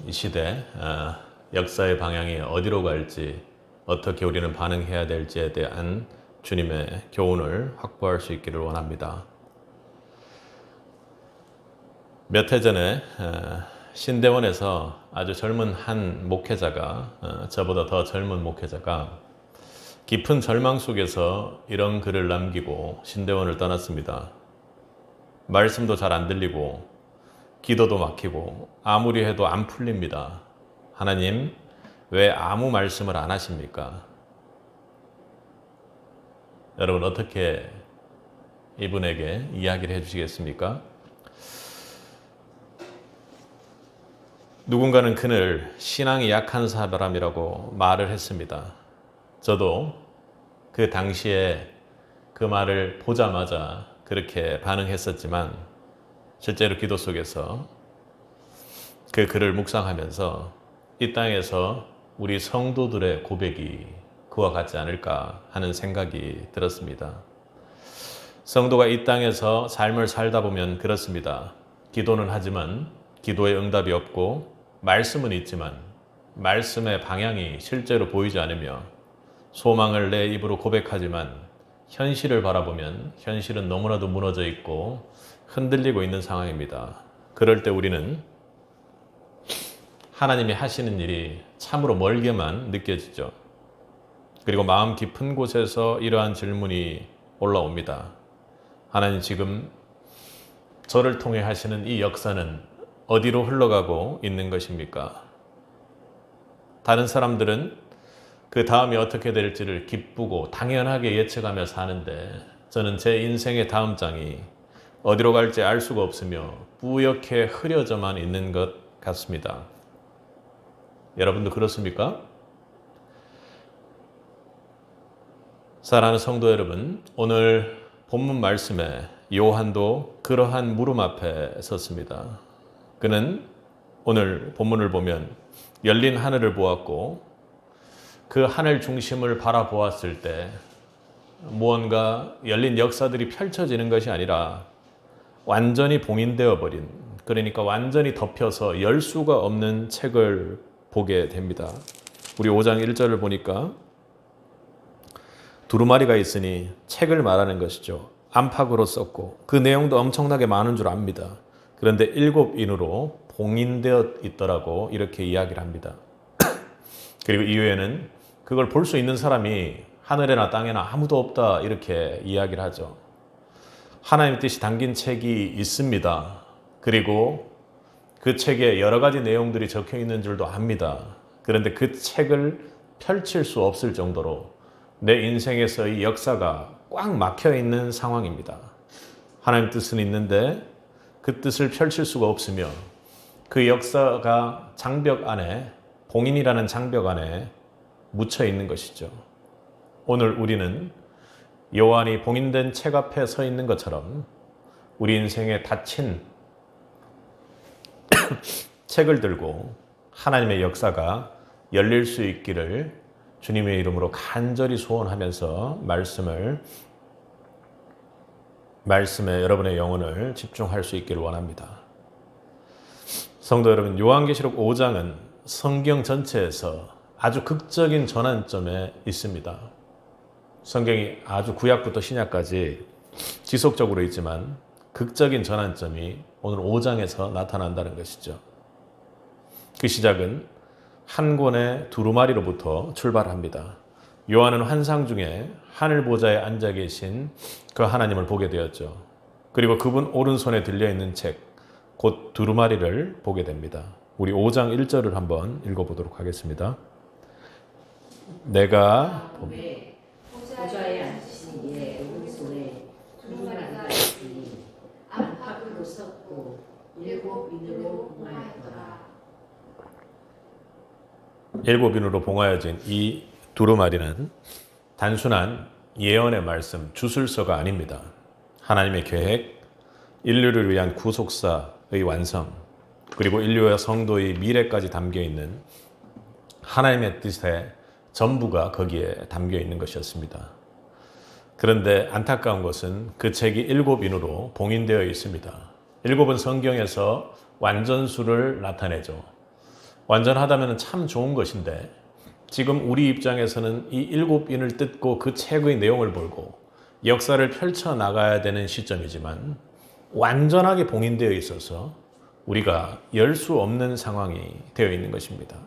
이 시대 역사의 방향이 어디로 갈지, 어떻게 우리는 반응해야 될지에 대한 주님의 교훈을 확보할 수 있기를 원합니다. 몇 해 전에 신대원에서 아주 젊은 한 목회자가, 저보다 더 젊은 목회자가 깊은 절망 속에서 이런 글을 남기고 신대원을 떠났습니다. 말씀도 잘 안 들리고 기도도 막히고 아무리 해도 안 풀립니다. 하나님, 왜 아무 말씀을 안 하십니까? 여러분, 어떻게 이분에게 이야기를 해주시겠습니까? 누군가는 그를 신앙이 약한 사람이라고 말을 했습니다. 저도 그 당시에 그 말을 보자마자 그렇게 반응했었지만 실제로 기도 속에서 그 글을 묵상하면서 이 땅에서 우리 성도들의 고백이 그와 같지 않을까 하는 생각이 들었습니다. 성도가 이 땅에서 삶을 살다 보면 그렇습니다. 기도는 하지만 기도에 응답이 없고 말씀은 있지만 말씀의 방향이 실제로 보이지 않으며 소망을 내 입으로 고백하지만 현실을 바라보면 현실은 너무나도 무너져 있고 흔들리고 있는 상황입니다. 그럴 때 우리는 하나님이 하시는 일이 참으로 멀게만 느껴지죠. 그리고 마음 깊은 곳에서 이러한 질문이 올라옵니다. 하나님, 지금 저를 통해 하시는 이 역사는 어디로 흘러가고 있는 것입니까? 다른 사람들은 그 다음이 어떻게 될지를 기쁘고 당연하게 예측하며 사는데 저는 제 인생의 다음 장이 어디로 갈지 알 수가 없으며 뿌옇게 흐려져만 있는 것 같습니다. 여러분도 그렇습니까? 사랑하는 성도 여러분, 오늘 본문 말씀에 요한도 그러한 물음 앞에 섰습니다. 그는 오늘 본문을 보면 열린 하늘을 보았고 그 하늘 중심을 바라보았을 때 무언가 열린 역사들이 펼쳐지는 것이 아니라 완전히 봉인되어 버린, 그러니까 완전히 덮여서 열 수가 없는 책을 보게 됩니다. 우리 5장 1절을 보니까 두루마리가 있으니 책을 말하는 것이죠. 안팎으로 썼고 그 내용도 엄청나게 많은 줄 압니다. 그런데 7인으로 봉인되어 있더라고 이렇게 이야기를 합니다. 그리고 이후에는 그걸 볼 수 있는 사람이 하늘에나 땅에나 아무도 없다 이렇게 이야기를 하죠. 하나님의 뜻이 담긴 책이 있습니다. 그리고 그 책에 여러 가지 내용들이 적혀 있는 줄도 압니다. 그런데 그 책을 펼칠 수 없을 정도로 내 인생에서의 역사가 꽉 막혀 있는 상황입니다. 하나님의 뜻은 있는데 그 뜻을 펼칠 수가 없으며 그 역사가 장벽 안에, 봉인이라는 장벽 안에 묻혀 있는 것이죠. 오늘 우리는 요한이 봉인된 책 앞에 서 있는 것처럼 우리 인생에 닫힌 책을 들고 하나님의 역사가 열릴 수 있기를 주님의 이름으로 간절히 소원하면서 말씀에 여러분의 영혼을 집중할 수 있기를 원합니다. 성도 여러분, 요한계시록 5장은 성경 전체에서 아주 극적인 전환점에 있습니다. 성경이 아주 구약부터 신약까지 지속적으로 있지만 극적인 전환점이 오늘 5장에서 나타난다는 것이죠. 그 시작은 한 권의 두루마리로부터 출발합니다. 요한은 환상 중에 하늘 보좌에 앉아 계신 그 하나님을 보게 되었죠. 그리고 그분 오른손에 들려있는 책, 곧 두루마리를 보게 됩니다. 우리 5장 1절을 한번 읽어보도록 하겠습니다. 내가 보좌에 앉으신 이의 오른손에 두루마리가 있으니 안팎으로 섰고 7인으로 봉하였더라. 7인으로 봉하여진 이 두루마리는 단순한 예언의 말씀, 주술서가 아닙니다. 하나님의 계획, 인류를 위한 구속사의 완성, 그리고 인류와 성도의 미래까지 담겨 있는 하나님의 뜻의 전부가 거기에 담겨 있는 것이었습니다. 그런데 안타까운 것은 그 책이 7인으로 봉인되어 있습니다. 7은 성경에서 완전수를 나타내죠. 완전하다면 참 좋은 것인데 지금 우리 입장에서는 이 일곱 인을 뜯고 그 책의 내용을 보고 역사를 펼쳐나가야 되는 시점이지만 완전하게 봉인되어 있어서 우리가 열 수 없는 상황이 되어 있는 것입니다.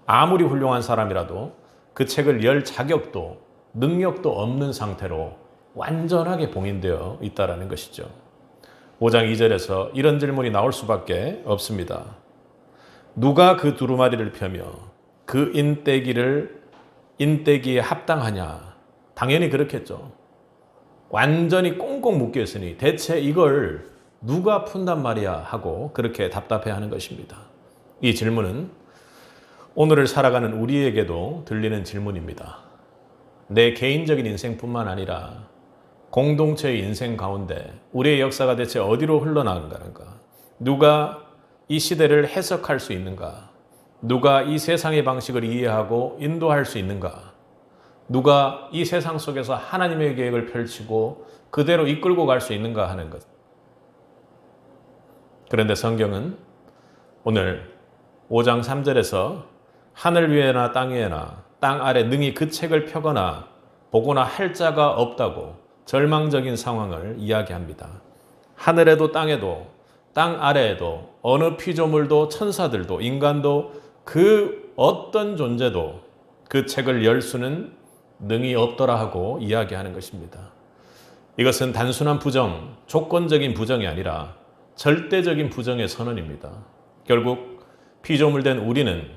아무리 훌륭한 사람이라도 그 책을 열 자격도 능력도 없는 상태로 완전하게 봉인되어 있다는 것이죠. 5장 2절에서 이런 질문이 나올 수밖에 없습니다. 누가 그 두루마리를 펴며 그 인떼기에 합당하냐? 당연히 그렇겠죠. 완전히 꽁꽁 묶여 있으니 대체 이걸 누가 푼단 말이야 하고 그렇게 답답해하는 것입니다. 이 질문은 오늘을 살아가는 우리에게도 들리는 질문입니다. 내 개인적인 인생뿐만 아니라 공동체의 인생 가운데 우리의 역사가 대체 어디로 흘러나가는가? 누가 이 시대를 해석할 수 있는가? 누가 이 세상의 방식을 이해하고 인도할 수 있는가? 누가 이 세상 속에서 하나님의 계획을 펼치고 그대로 이끌고 갈 수 있는가 하는 것. 그런데 성경은 오늘 5장 3절에서 하늘 위에나 땅 위에나 땅 아래 능히 그 책을 펴거나 보거나 할 자가 없다고 절망적인 상황을 이야기합니다. 하늘에도 땅에도 땅 아래에도 어느 피조물도 천사들도 인간도 그 어떤 존재도 그 책을 열 수는 능히 없더라 하고 이야기하는 것입니다. 이것은 단순한 부정, 조건적인 부정이 아니라 절대적인 부정의 선언입니다. 결국 피조물된 우리는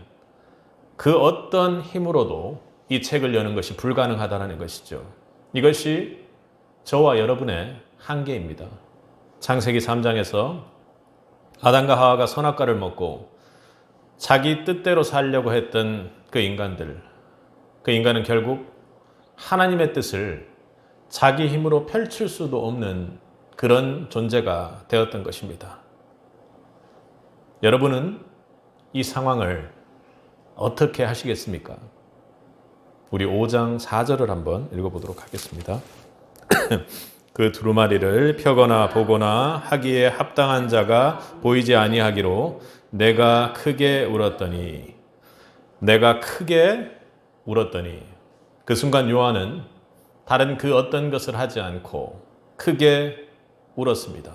그 어떤 힘으로도 이 책을 여는 것이 불가능하다는 것이죠. 이것이 저와 여러분의 한계입니다. 창세기 3장에서 아담과 하와가 선악과를 먹고 자기 뜻대로 살려고 했던 그 인간은 결국 하나님의 뜻을 자기 힘으로 펼칠 수도 없는 그런 존재가 되었던 것입니다. 여러분은 이 상황을 어떻게 하시겠습니까? 우리 5장 4절을 한번 읽어보도록 하겠습니다. 그 두루마리를 펴거나 보거나 하기에 합당한 자가 보이지 아니하기로 내가 크게 울었더니 그 순간 요한은 다른 그 어떤 것을 하지 않고 크게 울었습니다.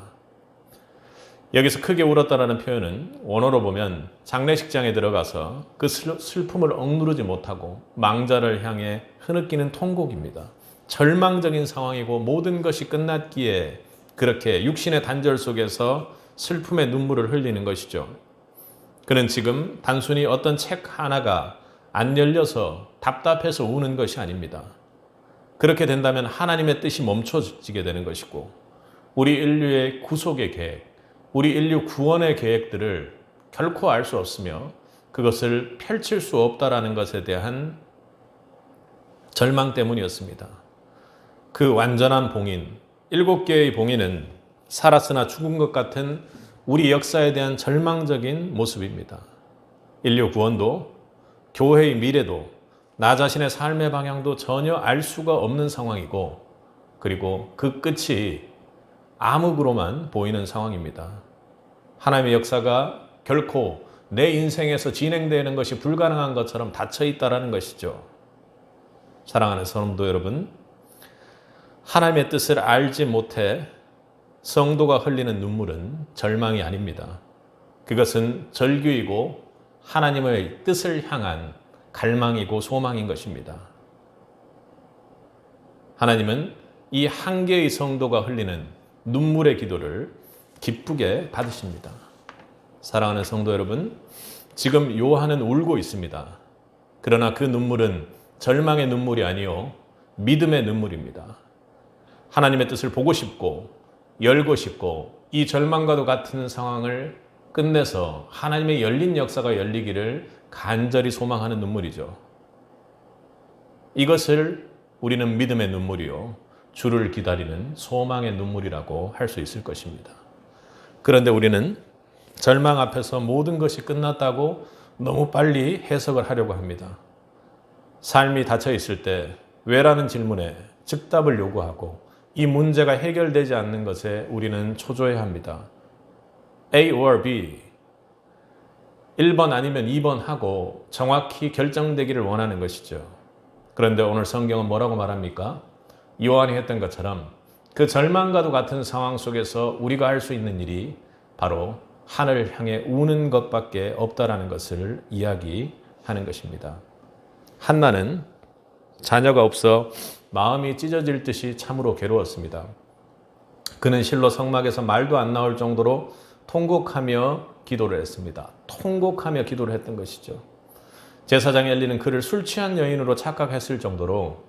여기서 크게 울었다라는 표현은 원어로 보면 장례식장에 들어가서 그 슬픔을 억누르지 못하고 망자를 향해 흐느끼는 통곡입니다. 절망적인 상황이고 모든 것이 끝났기에 그렇게 육신의 단절 속에서 슬픔의 눈물을 흘리는 것이죠. 그는 지금 단순히 어떤 책 하나가 안 열려서 답답해서 우는 것이 아닙니다. 그렇게 된다면 하나님의 뜻이 멈춰지게 되는 것이고 우리 인류의 구속의 계획, 우리 인류 구원의 계획들을 결코 알 수 없으며 그것을 펼칠 수 없다라는 것에 대한 절망 때문이었습니다. 그 완전한 봉인, 7개의 봉인은 살았으나 죽은 것 같은 우리 역사에 대한 절망적인 모습입니다. 인류 구원도 교회의 미래도 나 자신의 삶의 방향도 전혀 알 수가 없는 상황이고 그리고 그 끝이 암흑으로만 보이는 상황입니다. 하나님의 역사가 결코 내 인생에서 진행되는 것이 불가능한 것처럼 닫혀 있다는 것이죠. 사랑하는 성도 여러분, 하나님의 뜻을 알지 못해 성도가 흘리는 눈물은 절망이 아닙니다. 그것은 절규이고 하나님의 뜻을 향한 갈망이고 소망인 것입니다. 하나님은 이 한 개의 성도가 흘리는 눈물의 기도를 기쁘게 받으십니다. 사랑하는 성도 여러분, 지금 요한은 울고 있습니다. 그러나 그 눈물은 절망의 눈물이 아니요 믿음의 눈물입니다. 하나님의 뜻을 보고 싶고 열고 싶고 이 절망과도 같은 상황을 끝내서 하나님의 열린 역사가 열리기를 간절히 소망하는 눈물이죠. 이것을 우리는 믿음의 눈물이요 주를 기다리는 소망의 눈물이라고 할 수 있을 것입니다. 그런데 우리는 절망 앞에서 모든 것이 끝났다고 너무 빨리 해석을 하려고 합니다. 삶이 닫혀 있을 때 왜라는 질문에 즉답을 요구하고 이 문제가 해결되지 않는 것에 우리는 초조해합니다. A or B. 1번 아니면 2번 하고 정확히 결정되기를 원하는 것이죠. 그런데 오늘 성경은 뭐라고 말합니까? 요한이 했던 것처럼 그 절망과도 같은 상황 속에서 우리가 할 수 있는 일이 바로 하늘을 향해 우는 것밖에 없다라는 것을 이야기하는 것입니다. 한나는 자녀가 없어 마음이 찢어질 듯이 참으로 괴로웠습니다. 그는 실로 성막에서 말도 안 나올 정도로 통곡하며 기도를 했습니다. 통곡하며 기도를 했던 것이죠. 제사장 엘리는 그를 술 취한 여인으로 착각했을 정도로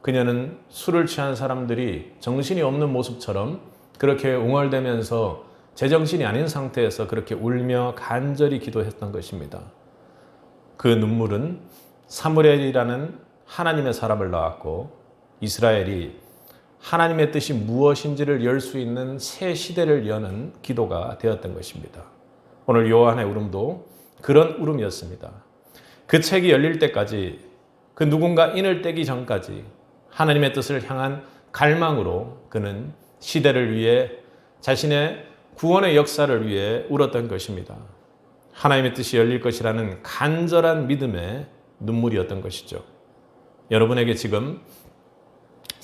그녀는 술을 취한 사람들이 정신이 없는 모습처럼 그렇게 웅얼대면서 제정신이 아닌 상태에서 그렇게 울며 간절히 기도했던 것입니다. 그 눈물은 사무엘이라는 하나님의 사람을 낳았고 이스라엘이 하나님의 뜻이 무엇인지를 열 수 있는 새 시대를 여는 기도가 되었던 것입니다. 오늘 요한의 울음도 그런 울음이었습니다. 그 책이 열릴 때까지 그 누군가 인을 떼기 전까지 하나님의 뜻을 향한 갈망으로 그는 시대를 위해 자신의 구원의 역사를 위해 울었던 것입니다. 하나님의 뜻이 열릴 것이라는 간절한 믿음의 눈물이었던 것이죠. 여러분에게 지금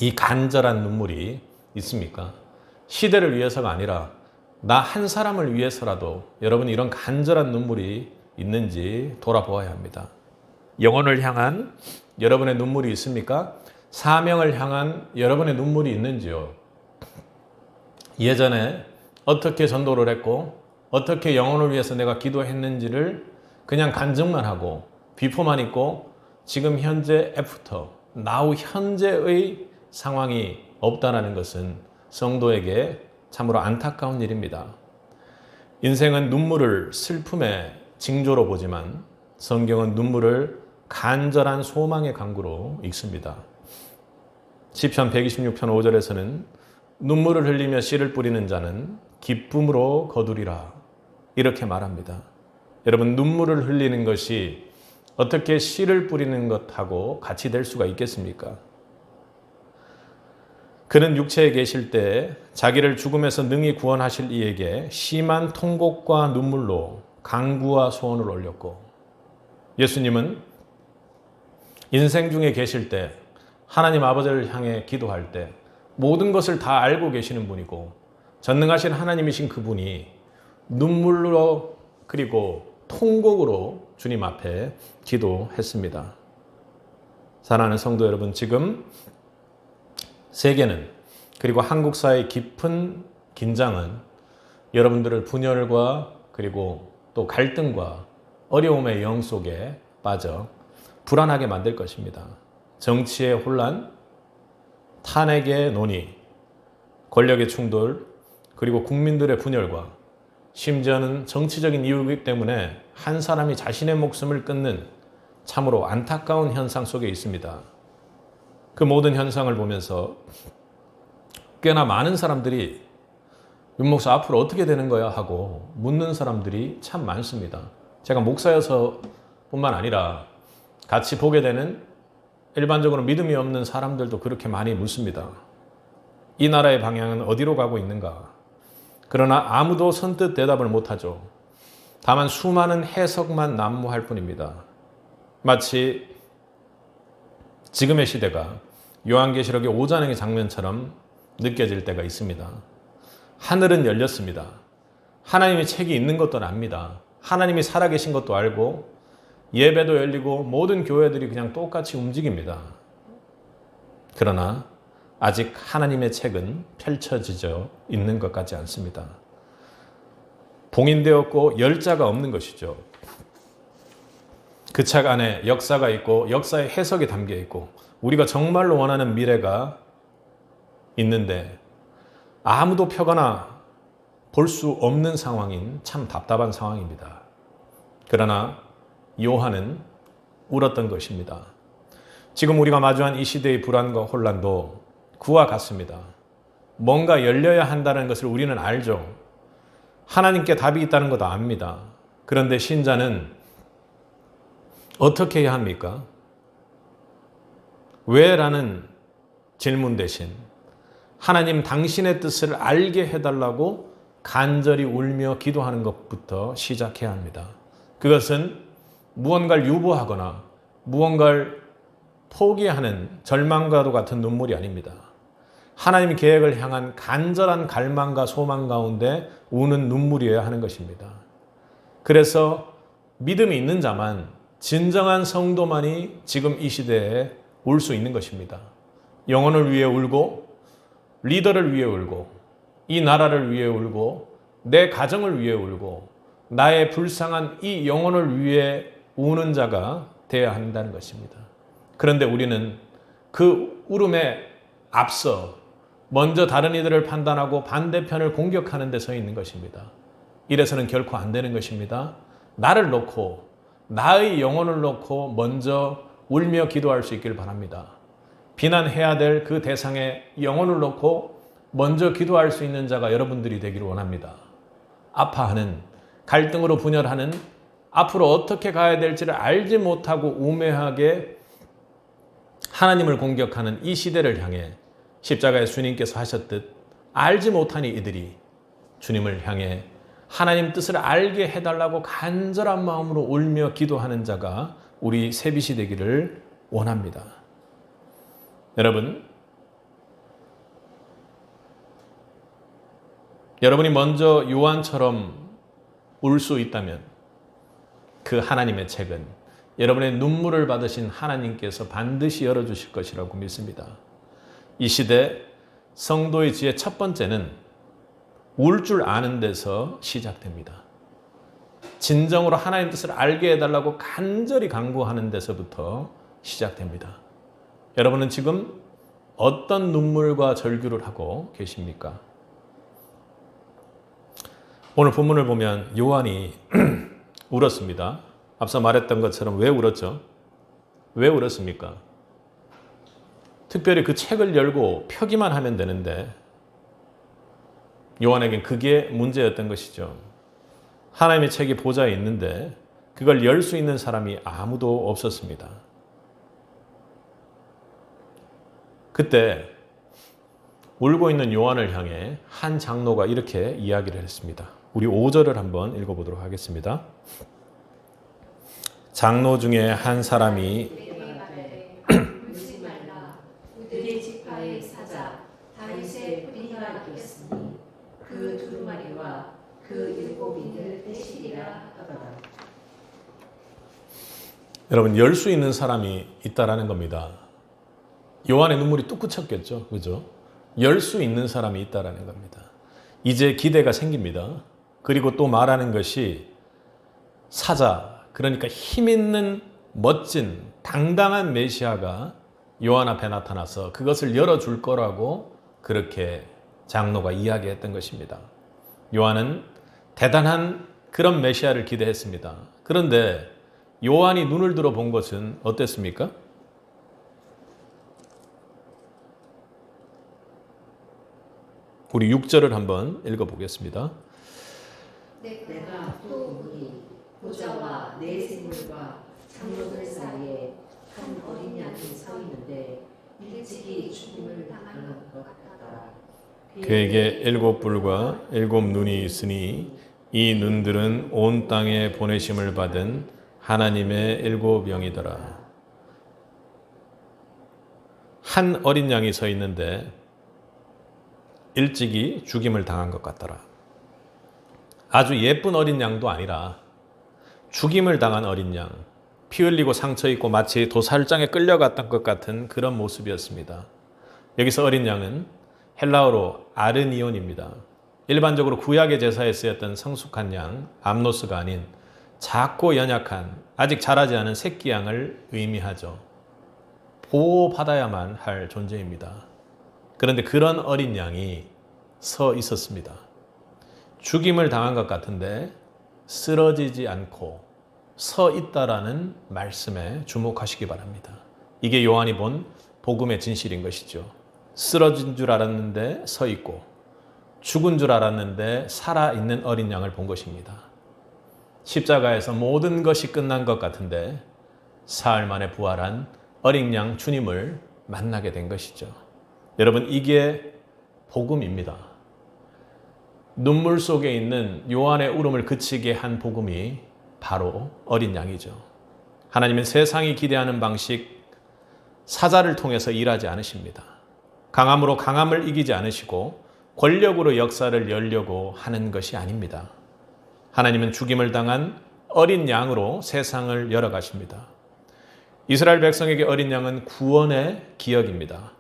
이 간절한 눈물이 있습니까? 시대를 위해서가 아니라 나 한 사람을 위해서라도 여러분이 이런 간절한 눈물이 있는지 돌아보아야 합니다. 영혼을 향한 여러분의 눈물이 있습니까? 사명을 향한 여러분의 눈물이 있는지요? 예전에 어떻게 전도를 했고 어떻게 영혼을 위해서 내가 기도했는지를 그냥 간증만 하고 비포만 있고 지금 현재 애프터, now 현재의 상황이 없다는 것은 성도에게 참으로 안타까운 일입니다. 인생은 눈물을 슬픔의 징조로 보지만 성경은 눈물을 간절한 소망의 강구로 읽습니다. 시편 126편 5절에서는 눈물을 흘리며 씨를 뿌리는 자는 기쁨으로 거두리라 이렇게 말합니다. 여러분, 눈물을 흘리는 것이 어떻게 씨를 뿌리는 것하고 같이 될 수가 있겠습니까? 그는 육체에 계실 때 자기를 죽음에서 능히 구원하실 이에게 심한 통곡과 눈물로 간구와 소원을 올렸고, 예수님은 인생 중에 계실 때 하나님 아버지를 향해 기도할 때 모든 것을 다 알고 계시는 분이고 전능하신 하나님이신 그분이 눈물로 그리고 통곡으로 주님 앞에 기도했습니다. 사랑하는 성도 여러분, 지금 세계는 그리고 한국 사회의 깊은 긴장은 여러분들을 분열과 그리고 또 갈등과 어려움의 영 속에 빠져 불안하게 만들 것입니다. 정치의 혼란, 탄핵의 논의, 권력의 충돌, 그리고 국민들의 분열과 심지어는 정치적인 이유이기 때문에 한 사람이 자신의 목숨을 끊는 참으로 안타까운 현상 속에 있습니다. 그 모든 현상을 보면서 꽤나 많은 사람들이 윤 목사 앞으로 어떻게 되는 거야 하고 묻는 사람들이 참 많습니다. 제가 목사여서 뿐만 아니라 같이 보게 되는 일반적으로 믿음이 없는 사람들도 그렇게 많이 묻습니다. 이 나라의 방향은 어디로 가고 있는가? 그러나 아무도 선뜻 대답을 못하죠. 다만 수많은 해석만 난무할 뿐입니다. 마치 지금의 시대가 요한계시록의 오잔행의 장면처럼 느껴질 때가 있습니다. 하늘은 열렸습니다. 하나님의 책이 있는 것도 압니다. 하나님이 살아계신 것도 알고 예배도 열리고 모든 교회들이 그냥 똑같이 움직입니다. 그러나 아직 하나님의 책은 펼쳐지져 있는 것 같지 않습니다. 봉인되었고 열자가 없는 것이죠. 그 책 안에 역사가 있고 역사의 해석이 담겨 있고 우리가 정말로 원하는 미래가 있는데 아무도 펴거나 볼 수 없는 상황인 참 답답한 상황입니다. 그러나 요한은 울었던 것입니다. 지금 우리가 마주한 이 시대의 불안과 혼란도 그와 같습니다. 뭔가 열려야 한다는 것을 우리는 알죠. 하나님께 답이 있다는 것도 압니다. 그런데 신자는 어떻게 해야 합니까? 왜? 라는 질문 대신 하나님 당신의 뜻을 알게 해달라고 간절히 울며 기도하는 것부터 시작해야 합니다. 그것은 무언가를 유보하거나 무언가를 포기하는 절망과도 같은 눈물이 아닙니다. 하나님 계획을 향한 간절한 갈망과 소망 가운데 우는 눈물이어야 하는 것입니다. 그래서 믿음이 있는 자만, 진정한 성도만이 지금 이 시대에 울 수 있는 것입니다. 영혼을 위해 울고, 리더를 위해 울고, 이 나라를 위해 울고, 내 가정을 위해 울고, 나의 불쌍한 이 영혼을 위해 우는 자가 되어야 한다는 것입니다. 그런데 우리는 그 울음에 앞서 먼저 다른 이들을 판단하고 반대편을 공격하는 데 서 있는 것입니다. 이래서는 결코 안 되는 것입니다. 나를 놓고, 나의 영혼을 놓고 먼저 울며 기도할 수 있기를 바랍니다. 비난해야 될 그 대상의 영혼을 놓고 먼저 기도할 수 있는 자가 여러분들이 되기를 원합니다. 아파하는, 갈등으로 분열하는, 앞으로 어떻게 가야 될지를 알지 못하고 우매하게 하나님을 공격하는 이 시대를 향해 십자가의 주님께서 하셨듯 알지 못하니 이들이 주님을 향해 하나님 뜻을 알게 해달라고 간절한 마음으로 울며 기도하는 자가 우리 세빛이 되기를 원합니다. 여러분이 먼저 요한처럼 울 수 있다면 그 하나님의 책은 여러분의 눈물을 받으신 하나님께서 반드시 열어주실 것이라고 믿습니다. 이 시대 성도의 지혜 첫 번째는 울 줄 아는 데서 시작됩니다. 진정으로 하나님 뜻을 알게 해달라고 간절히 간구하는 데서부터 시작됩니다. 여러분은 지금 어떤 눈물과 절규를 하고 계십니까? 오늘 본문을 보면 요한이 울었습니다. 앞서 말했던 것처럼 왜 울었죠? 왜 울었습니까? 특별히 그 책을 열고 펴기만 하면 되는데 요한에겐 그게 문제였던 것이죠. 하나님의 책이 보좌에 있는데 그걸 열 수 있는 사람이 아무도 없었습니다. 그때 울고 있는 요한을 향해 한 장로가 이렇게 이야기를 했습니다. 우리 5절을 한번 읽어보도록 하겠습니다. 장로 중에 한 사람이 울지 말라. 그들의 지파의 사자 다윗의 뿌리가 있겠으니 그 두루마리와 그 7인을 떼시리라 하더라. 여러분, 열 수 있는 사람이 있다라는 겁니다. 요한의 눈물이 뚝 그쳤겠죠. 그죠? 열 수 있는 사람이 있다라는 겁니다. 이제 기대가 생깁니다. 그리고 또 말하는 것이 사자, 그러니까 힘 있는 멋진 당당한 메시아가 요한 앞에 나타나서 그것을 열어줄 거라고 그렇게 장로가 이야기했던 것입니다. 요한은 대단한 그런 메시아를 기대했습니다. 그런데 요한이 눈을 들어 본 것은 어땠습니까? 우리 6절을 한번 읽어보겠습니다. 내가 또 보니 보좌와 네 생물과 장로들 사이에 한 어린 양이 서 있는데 일찍이 죽음을 당하는 것 같더라. 그에게 7뿔과 7눈이 있으니 이 눈들은 온 땅에 보내심을 받은 하나님의 7영이더라. 한 어린 양이 서 있는데 일찍이 죽임을 당한 것 같더라. 아주 예쁜 어린 양도 아니라 죽임을 당한 어린 양, 피 흘리고 상처 입고 마치 도살장에 끌려갔던 것 같은 그런 모습이었습니다. 여기서 어린 양은 헬라어로 아르니온입니다. 일반적으로 구약의 제사에 쓰였던 성숙한 양, 암노스가 아닌 작고 연약한, 아직 자라지 않은 새끼 양을 의미하죠. 보호받아야만 할 존재입니다. 그런데 그런 어린 양이 서 있었습니다. 죽임을 당한 것 같은데 쓰러지지 않고 서 있다라는 말씀에 주목하시기 바랍니다. 이게 요한이 본 복음의 진실인 것이죠. 쓰러진 줄 알았는데 서 있고 죽은 줄 알았는데 살아있는 어린 양을 본 것입니다. 십자가에서 모든 것이 끝난 것 같은데 사흘 만에 부활한 어린 양 주님을 만나게 된 것이죠. 여러분, 이게 복음입니다. 눈물 속에 있는 요한의 울음을 그치게 한 복음이 바로 어린 양이죠. 하나님은 세상이 기대하는 방식, 사자를 통해서 일하지 않으십니다. 강함으로 강함을 이기지 않으시고 권력으로 역사를 열려고 하는 것이 아닙니다. 하나님은 죽임을 당한 어린 양으로 세상을 열어가십니다. 이스라엘 백성에게 어린 양은 구원의 기억입니다.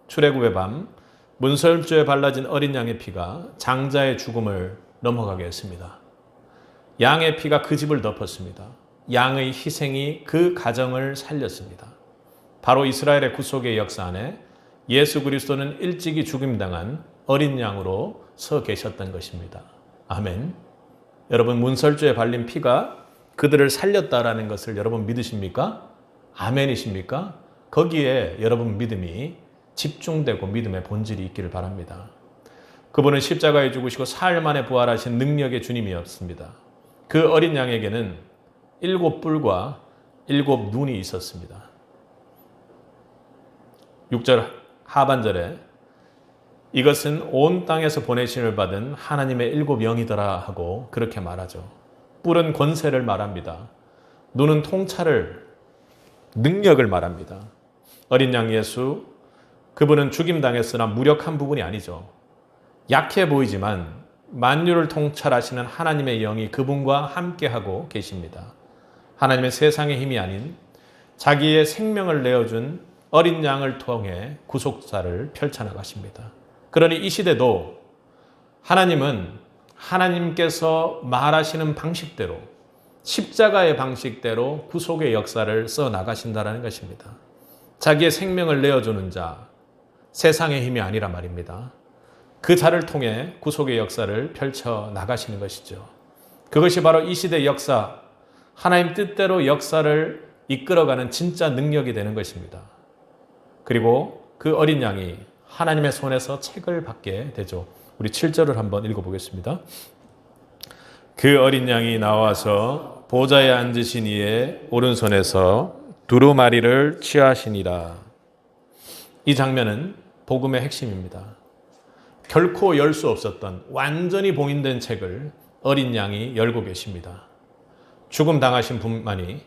출애굽의 밤 문설주에 발라진 어린 양의 피가 장자의 죽음을 넘어가게 했습니다. 양의 피가 그 집을 덮었습니다. 양의 희생이 그 가정을 살렸습니다. 바로 이스라엘의 구속의 역사 안에 예수 그리스도는 일찍이 죽임당한 어린 양으로 서 계셨던 것입니다. 아멘. 여러분, 문설주에 발린 피가 그들을 살렸다라는 것을 여러분 믿으십니까? 아멘이십니까? 거기에 여러분 믿음이 집중되고 믿음의 본질이 있기를 바랍니다. 그분은 십자가에 죽으시고 사흘 만에 부활하신 능력의 주님이었습니다. 그 어린 양에게는 7뿔과 7눈이 있었습니다. 6절 하반절에 이것은 온 땅에서 보내심을 받은 하나님의 7영이더라 하고 그렇게 말하죠. 뿔은 권세를 말합니다. 눈은 통찰을, 능력을 말합니다. 어린 양 예수, 그분은 죽임당했으나 무력한 부분이 아니죠. 약해 보이지만 만유를 통찰하시는 하나님의 영이 그분과 함께하고 계십니다. 하나님의 세상의 힘이 아닌 자기의 생명을 내어준 어린 양을 통해 구속사를 펼쳐나가십니다. 그러니 이 시대도 하나님은 하나님께서 말하시는 방식대로, 십자가의 방식대로 구속의 역사를 써나가신다는 것입니다. 자기의 생명을 내어주는 자, 세상의 힘이 아니라 말입니다. 그 자를 통해 구속의 역사를 펼쳐나가시는 것이죠. 그것이 바로 이 시대의 역사, 하나님 뜻대로 역사를 이끌어가는 진짜 능력이 되는 것입니다. 그리고 그 어린 양이 하나님의 손에서 책을 받게 되죠. 우리 7절을 한번 읽어보겠습니다. 그 어린 양이 나와서 보좌에 앉으신 이의 오른손에서 두루마리를 취하시니라. 이 장면은 복음의 핵심입니다. 결코 열 수 없었던 완전히 봉인된 책을 어린 양이 열고 계십니다. 죽음 당하신 분만이,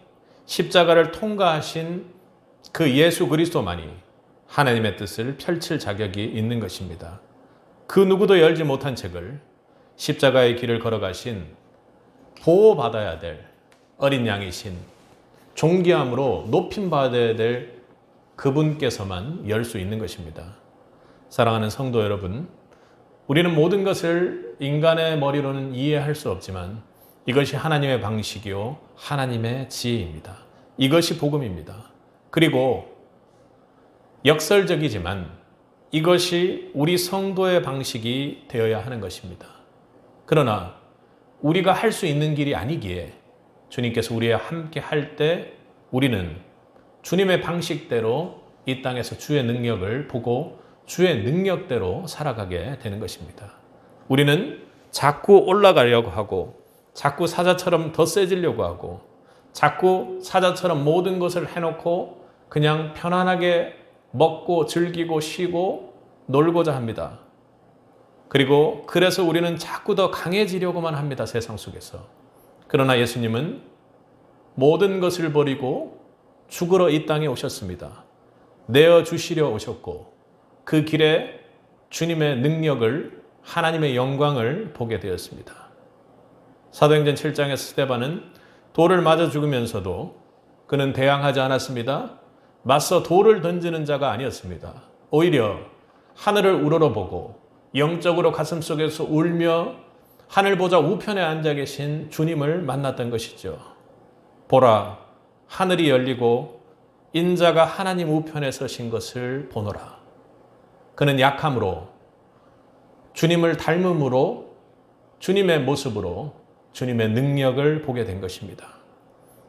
십자가를 통과하신 그 예수 그리스도만이 하나님의 뜻을 펼칠 자격이 있는 것입니다. 그 누구도 열지 못한 책을 십자가의 길을 걸어가신, 보호받아야 될 어린 양이신, 존귀함으로 높임받아야 될 그분께서만 열 수 있는 것입니다. 사랑하는 성도 여러분, 우리는 모든 것을 인간의 머리로는 이해할 수 없지만 이것이 하나님의 방식이요 하나님의 지혜입니다. 이것이 복음입니다. 그리고 역설적이지만 이것이 우리 성도의 방식이 되어야 하는 것입니다. 그러나 우리가 할 수 있는 길이 아니기에 주님께서 우리와 함께 할 때 우리는 주님의 방식대로 이 땅에서 주의 능력을 보고 주의 능력대로 살아가게 되는 것입니다. 우리는 자꾸 올라가려고 하고 자꾸 사자처럼 더 세지려고 하고 자꾸 사자처럼 모든 것을 해놓고 그냥 편안하게 먹고 즐기고 쉬고 놀고자 합니다. 그리고 그래서 우리는 자꾸 더 강해지려고만 합니다. 세상 속에서. 그러나 예수님은 모든 것을 버리고 죽으러 이 땅에 오셨습니다. 내어주시려 오셨고 그 길에 주님의 능력을, 하나님의 영광을 보게 되었습니다. 사도행전 7장의 스데반은 돌을 맞아 죽으면서도 그는 대항하지 않았습니다. 맞서 돌을 던지는 자가 아니었습니다. 오히려 하늘을 우러러보고 영적으로 가슴속에서 울며 하늘 보좌 우편에 앉아 계신 주님을 만났던 것이죠. 보라, 하늘이 열리고 인자가 하나님 우편에 서신 것을 보노라. 그는 약함으로, 주님을 닮음으로, 주님의 모습으로 주님의 능력을 보게 된 것입니다.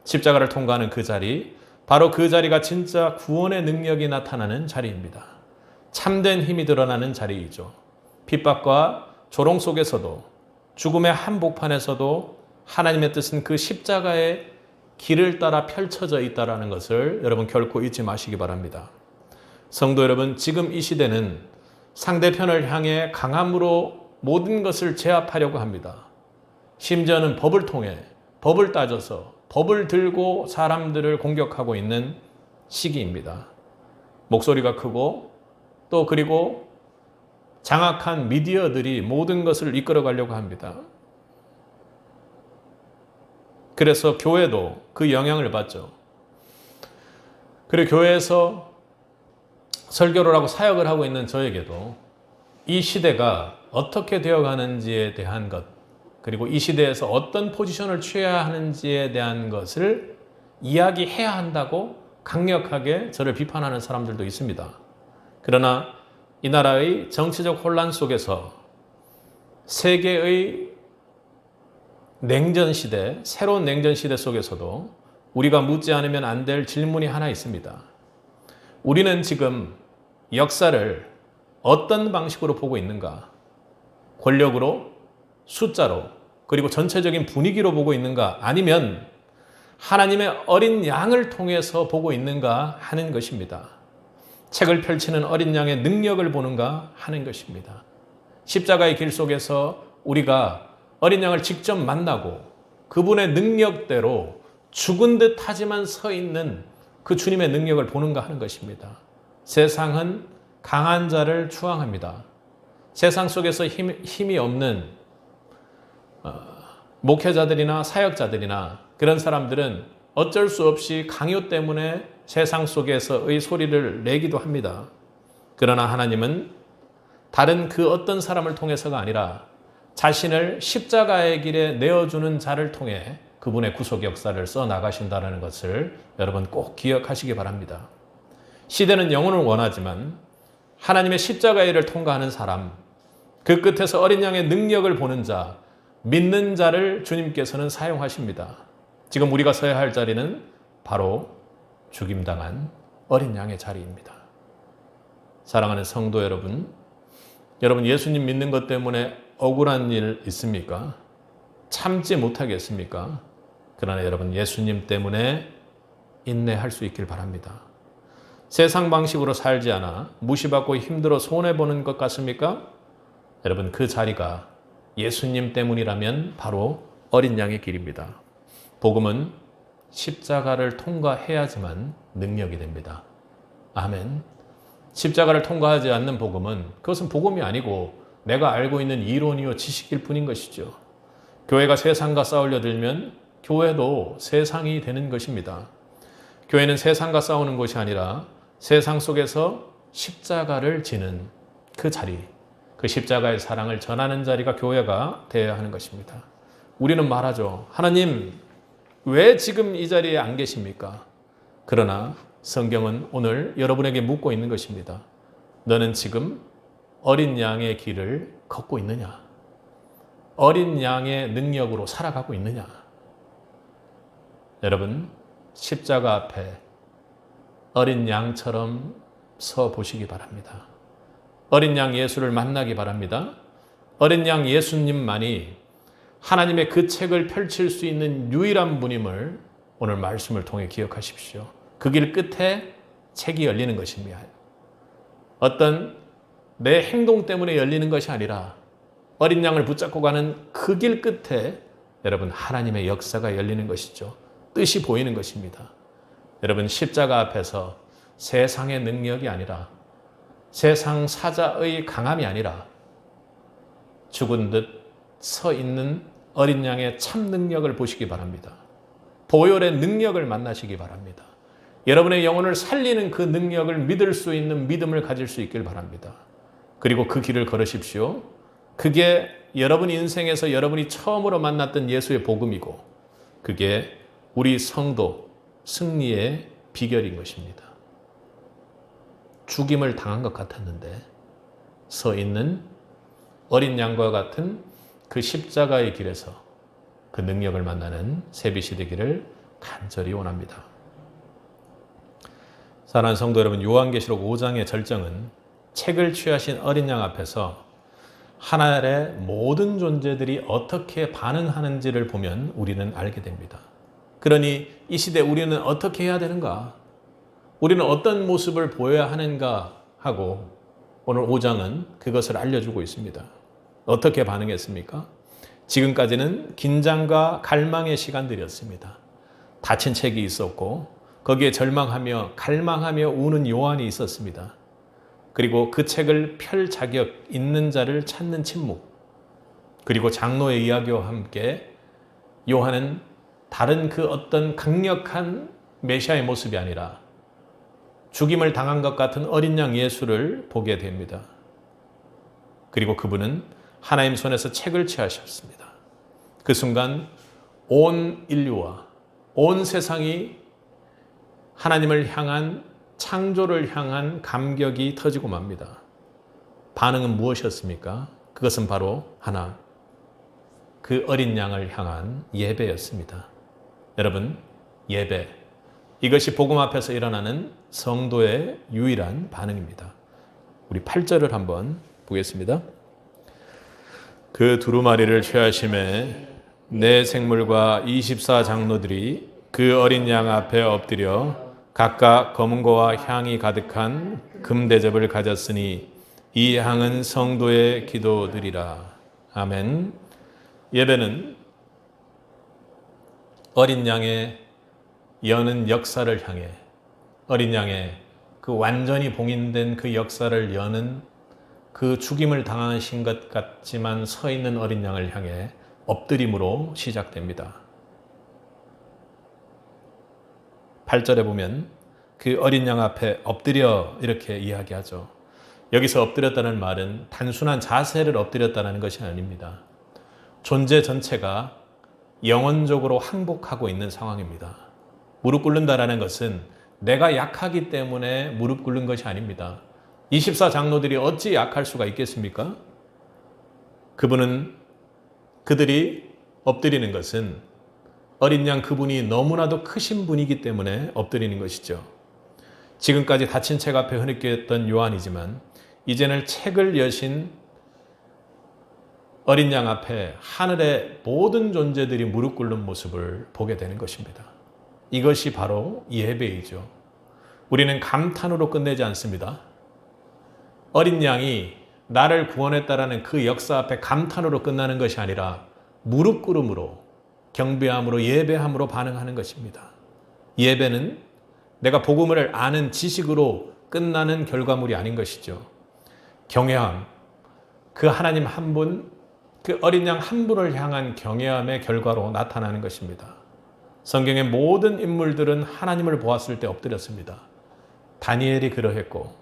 십자가를 통과하는 그 자리, 바로 그 자리가 진짜 구원의 능력이 나타나는 자리입니다. 참된 힘이 드러나는 자리이죠. 핍박과 조롱 속에서도, 죽음의 한복판에서도 하나님의 뜻은 그 십자가의 길을 따라 펼쳐져 있다는 것을 여러분 결코 잊지 마시기 바랍니다. 성도 여러분, 지금 이 시대는 상대편을 향해 강함으로 모든 것을 제압하려고 합니다. 심지어는 법을 통해 법을 따져서 법을 들고 사람들을 공격하고 있는 시기입니다. 목소리가 크고 또 그리고 장악한 미디어들이 모든 것을 이끌어 가려고 합니다. 그래서 교회도 그 영향을 받죠. 그리고 교회에서 설교를 하고 사역을 하고 있는 저에게도 이 시대가 어떻게 되어가는지에 대한 것, 그리고 이 시대에서 어떤 포지션을 취해야 하는지에 대한 것을 이야기해야 한다고 강력하게 저를 비판하는 사람들도 있습니다. 그러나 이 나라의 정치적 혼란 속에서 세계의 냉전 시대, 새로운 냉전 시대 속에서도 우리가 묻지 않으면 안 될 질문이 하나 있습니다. 우리는 지금 역사를 어떤 방식으로 보고 있는가? 권력으로, 숫자로, 그리고 전체적인 분위기로 보고 있는가? 아니면 하나님의 어린 양을 통해서 보고 있는가 하는 것입니다. 책을 펼치는 어린 양의 능력을 보는가 하는 것입니다. 십자가의 길 속에서 우리가 어린 양을 직접 만나고 그분의 능력대로 죽은 듯 하지만 서 있는 그 주님의 능력을 보는가 하는 것입니다. 세상은 강한 자를 추앙합니다. 세상 속에서 힘이 없는 목회자들이나 사역자들이나 그런 사람들은 어쩔 수 없이 강요 때문에 세상 속에서의 소리를 내기도 합니다. 그러나 하나님은 다른 그 어떤 사람을 통해서가 아니라 자신을 십자가의 길에 내어주는 자를 통해 그분의 구속 역사를 써나가신다는 것을 여러분 꼭 기억하시기 바랍니다. 시대는 영혼을 원하지만 하나님의 십자가의 일을 통과하는 사람, 그 끝에서 어린 양의 능력을 보는 자, 믿는 자를 주님께서는 사용하십니다. 지금 우리가 서야 할 자리는 바로 죽임당한 어린 양의 자리입니다. 사랑하는 성도 여러분, 여러분 예수님 믿는 것 때문에 억울한 일 있습니까? 참지 못하겠습니까? 그러나 여러분 예수님 때문에 인내할 수 있길 바랍니다. 세상 방식으로 살지 않아 무시받고 힘들어 손해보는 것 같습니까? 여러분 그 자리가 예수님 때문이라면 바로 어린 양의 길입니다. 복음은 십자가를 통과해야지만 능력이 됩니다. 아멘. 십자가를 통과하지 않는 복음은 그것은 복음이 아니고 내가 알고 있는 이론이요 지식일 뿐인 것이죠. 교회가 세상과 싸우려 들면 교회도 세상이 되는 것입니다. 교회는 세상과 싸우는 것이 아니라 세상 속에서 십자가를 지는 그 자리, 그 십자가의 사랑을 전하는 자리가 교회가 되어야 하는 것입니다. 우리는 말하죠. 하나님, 왜 지금 이 자리에 안 계십니까? 그러나 성경은 오늘 여러분에게 묻고 있는 것입니다. 너는 지금 어린 양의 길을 걷고 있느냐? 어린 양의 능력으로 살아가고 있느냐? 여러분, 십자가 앞에 어린 양처럼 서 보시기 바랍니다. 어린 양 예수를 만나기 바랍니다. 어린 양 예수님만이 하나님의 그 책을 펼칠 수 있는 유일한 분임을 오늘 말씀을 통해 기억하십시오. 그 길 끝에 책이 열리는 것입니다. 어떤 내 행동 때문에 열리는 것이 아니라 어린 양을 붙잡고 가는 그 길 끝에 여러분 하나님의 역사가 열리는 것이죠. 뜻이 보이는 것입니다. 여러분 십자가 앞에서 세상의 능력이 아니라 세상 사자의 강함이 아니라 죽은 듯 서 있는 어린 양의 참 능력을 보시기 바랍니다. 보혈의 능력을 만나시기 바랍니다. 여러분의 영혼을 살리는 그 능력을 믿을 수 있는 믿음을 가질 수 있길 바랍니다. 그리고 그 길을 걸으십시오. 그게 여러분 인생에서 여러분이 처음으로 만났던 예수의 복음이고 그게 우리 성도 승리의 비결인 것입니다. 죽임을 당한 것 같았는데 서 있는 어린 양과 같은 그 십자가의 길에서 그 능력을 만나는 새빛이 되기를 간절히 원합니다. 사랑하는 성도 여러분, 요한계시록 5장의 절정은 책을 취하신 어린 양 앞에서 하늘의 모든 존재들이 어떻게 반응하는지를 보면 우리는 알게 됩니다. 그러니 이 시대 우리는 어떻게 해야 되는가? 우리는 어떤 모습을 보여야 하는가 하고 오늘 5장은 그것을 알려주고 있습니다. 어떻게 반응했습니까? 지금까지는 긴장과 갈망의 시간들이었습니다. 닫힌 책이 있었고 거기에 절망하며 갈망하며 우는 요한이 있었습니다. 그리고 그 책을 펼 자격 있는 자를 찾는 침묵, 그리고 장로의 이야기와 함께 요한은 다른 그 어떤 강력한 메시아의 모습이 아니라 죽임을 당한 것 같은 어린 양 예수를 보게 됩니다. 그리고 그분은 하나님 손에서 책을 취하셨습니다. 그 순간 온 인류와 온 세상이 하나님을 향한, 창조를 향한 감격이 터지고 맙니다. 반응은 무엇이었습니까? 그것은 바로 하나, 그 어린 양을 향한 예배였습니다. 여러분, 예배, 이것이 복음 앞에서 일어나는 성도의 유일한 반응입니다. 우리 8절을 한번 보겠습니다. 그 두루마리를 취하심에 내 생물과 24 장로들이 그 어린 양 앞에 엎드려 각각 검은고와 향이 가득한 금대접을 가졌으니 이 향은 성도의 기도들이라. 아멘. 예배는 어린 양의 여는 역사를 향해, 어린 양의 그 완전히 봉인된 그 역사를 여는, 그 죽임을 당하신 것 같지만 서 있는 어린 양을 향해 엎드림으로 시작됩니다. 8절에 보면 그 어린 양 앞에 엎드려 이렇게 이야기하죠. 여기서 엎드렸다는 말은 단순한 자세를 엎드렸다는 것이 아닙니다. 존재 전체가 영혼적으로 항복하고 있는 상황입니다. 무릎 꿇는다라는 것은 내가 약하기 때문에 무릎 꿇는 것이 아닙니다. 24 장로들이 어찌 약할 수가 있겠습니까? 그들이 엎드리는 것은 어린 양 그분이 너무나도 크신 분이기 때문에 엎드리는 것이죠. 지금까지 닫힌 책 앞에 흐느꼈던 요한이지만 이제는 책을 여신 어린 양 앞에 하늘의 모든 존재들이 무릎 꿇는 모습을 보게 되는 것입니다. 이것이 바로 예배이죠. 우리는 감탄으로 끝내지 않습니다. 어린 양이 나를 구원했다라는 그 역사 앞에 감탄으로 끝나는 것이 아니라 무릎 꿇음으로, 경배함으로, 예배함으로 반응하는 것입니다. 예배는 내가 복음을 아는 지식으로 끝나는 결과물이 아닌 것이죠. 경외함, 그 하나님 한 분, 그 어린 양 한 분을 향한 경외함의 결과로 나타나는 것입니다. 성경의 모든 인물들은 하나님을 보았을 때 엎드렸습니다. 다니엘이 그러했고,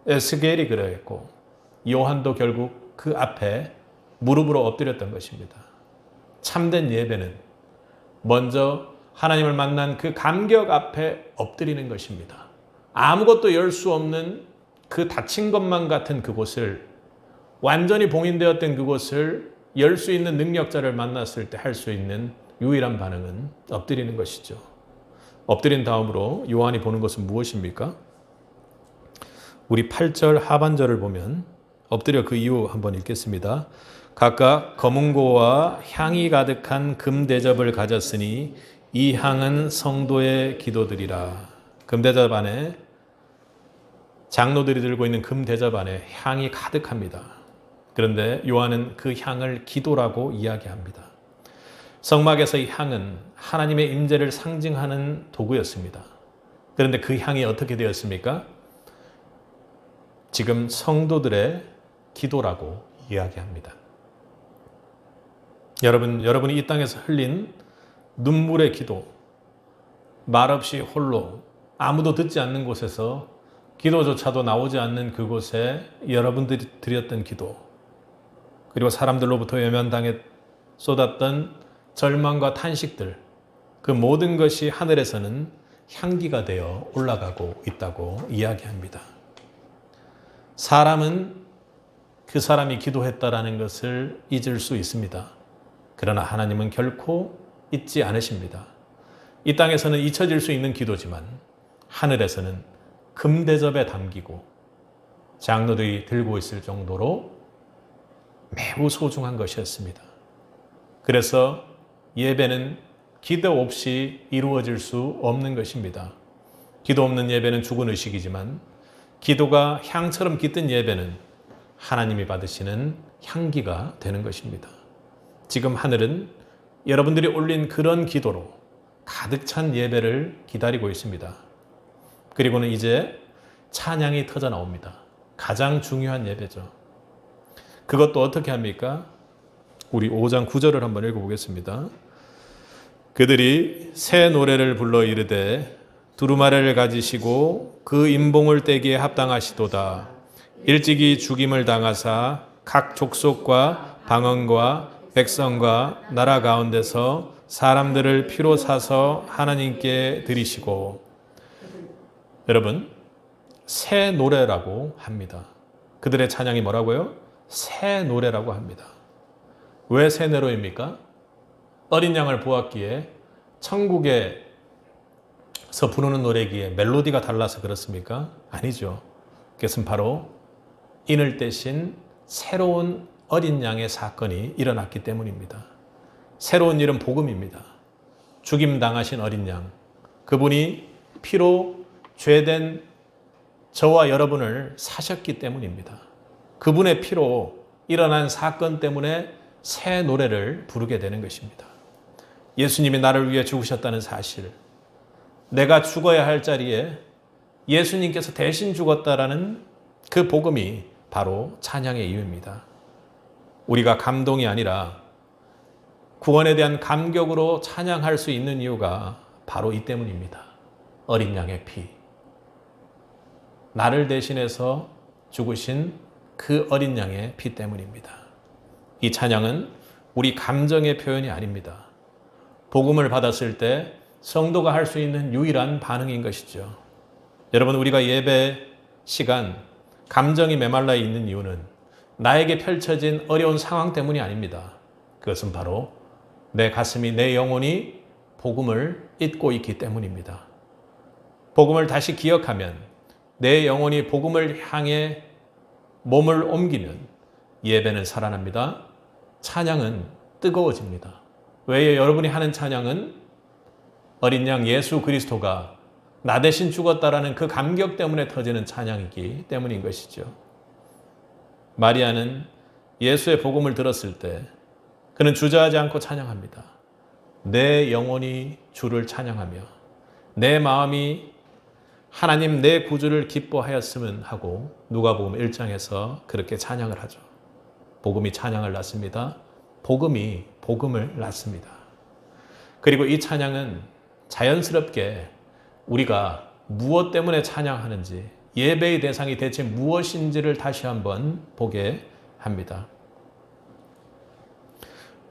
에스겔이 그러했고, 요한도 결국 그 앞에 무릎으로 엎드렸던 것입니다. 참된 예배는 먼저 하나님을 만난 그 감격 앞에 엎드리는 것입니다. 아무것도 열 수 없는 그 닫힌 것만 같은 그곳을, 완전히 봉인되었던 그곳을 열 수 있는 능력자를 만났을 때 할 수 있는 유일한 반응은 엎드리는 것이죠. 엎드린 다음으로 요한이 보는 것은 무엇입니까? 우리 8절 하반절을 보면, 엎드려 그 이유 한번 읽겠습니다. 각각 검은고와 향이 가득한 금대접을 가졌으니 이 향은 성도의 기도들이라. 금대접 안에, 장로들이 들고 있는 금대접 안에 향이 가득합니다. 그런데 요한은 그 향을 기도라고 이야기합니다. 성막에서 이 향은 하나님의 임재를 상징하는 도구였습니다. 그런데 그 향이 어떻게 되었습니까? 지금 성도들의 기도라고 이야기합니다. 여러분이 이 땅에서 흘린 눈물의 기도, 말없이 홀로 아무도 듣지 않는 곳에서 기도조차도 나오지 않는 그곳에 여러분들이 드렸던 기도, 그리고 사람들로부터 외면당해 쏟았던 절망과 탄식들, 그 모든 것이 하늘에서는 향기가 되어 올라가고 있다고 이야기합니다. 사람은 그 사람이 기도했다라는 것을 잊을 수 있습니다. 그러나 하나님은 결코 잊지 않으십니다. 이 땅에서는 잊혀질 수 있는 기도지만 하늘에서는 금대접에 담기고 장로들이 들고 있을 정도로 매우 소중한 것이었습니다. 그래서 예배는 기도 없이 이루어질 수 없는 것입니다. 기도 없는 예배는 죽은 의식이지만 기도가 향처럼 깃든 예배는 하나님이 받으시는 향기가 되는 것입니다. 지금 하늘은 여러분들이 올린 그런 기도로 가득 찬 예배를 기다리고 있습니다. 그리고는 이제 찬양이 터져 나옵니다. 가장 중요한 예배죠. 그것도 어떻게 합니까? 우리 5장 9절을 한번 읽어보겠습니다. 그들이 새 노래를 불러 이르되 두루마리를 가지시고 그 임봉을 떼기에 합당하시도다. 일찍이 죽임을 당하사 각 족속과 방언과 백성과 나라 가운데서 사람들을 피로 사서 하나님께 드리시고. 여러분, 새 노래라고 합니다. 그들의 찬양이 뭐라고요? 새 노래라고 합니다. 왜 새 노래입니까? 어린 양을 보았기에 천국에서 부르는 노래기에 멜로디가 달라서 그렇습니까? 아니죠. 그것은 바로 인을 떼신 새로운 어린 양의 사건이 일어났기 때문입니다. 새로운 일은 복음입니다. 죽임 당하신 어린 양, 그분이 피로 죄된 저와 여러분을 사셨기 때문입니다. 그분의 피로 일어난 사건 때문에 새 노래를 부르게 되는 것입니다. 예수님이 나를 위해 죽으셨다는 사실, 내가 죽어야 할 자리에 예수님께서 대신 죽었다라는 그 복음이 바로 찬양의 이유입니다. 우리가 감동이 아니라 구원에 대한 감격으로 찬양할 수 있는 이유가 바로 이 때문입니다. 어린 양의 피, 나를 대신해서 죽으신 그 어린 양의 피 때문입니다. 이 찬양은 우리 감정의 표현이 아닙니다. 복음을 받았을 때 성도가 할 수 있는 유일한 반응인 것이죠. 여러분, 우리가 예배 시간 감정이 메말라 있는 이유는 나에게 펼쳐진 어려운 상황 때문이 아닙니다. 그것은 바로 내 가슴이, 내 영혼이 복음을 잊고 있기 때문입니다. 복음을 다시 기억하면 내 영혼이 복음을 향해 몸을 옮기면 예배는 살아납니다. 찬양은 뜨거워집니다. 왜 여러분이 하는 찬양은 어린 양 예수 그리스도가 나 대신 죽었다라는 그 감격 때문에 터지는 찬양이기 때문인 것이죠. 마리아는 예수의 복음을 들었을 때 그는 주저하지 않고 찬양합니다. 내 영혼이 주를 찬양하며 내 마음이 하나님 내 구주를 기뻐하였으면 하고 누가복음 1장에서 그렇게 찬양을 하죠. 복음이 찬양을 낳습니다. 복음이 복음을 낳습니다. 그리고 이 찬양은 자연스럽게 우리가 무엇 때문에 찬양하는지, 예배의 대상이 대체 무엇인지를 다시 한번 보게 합니다.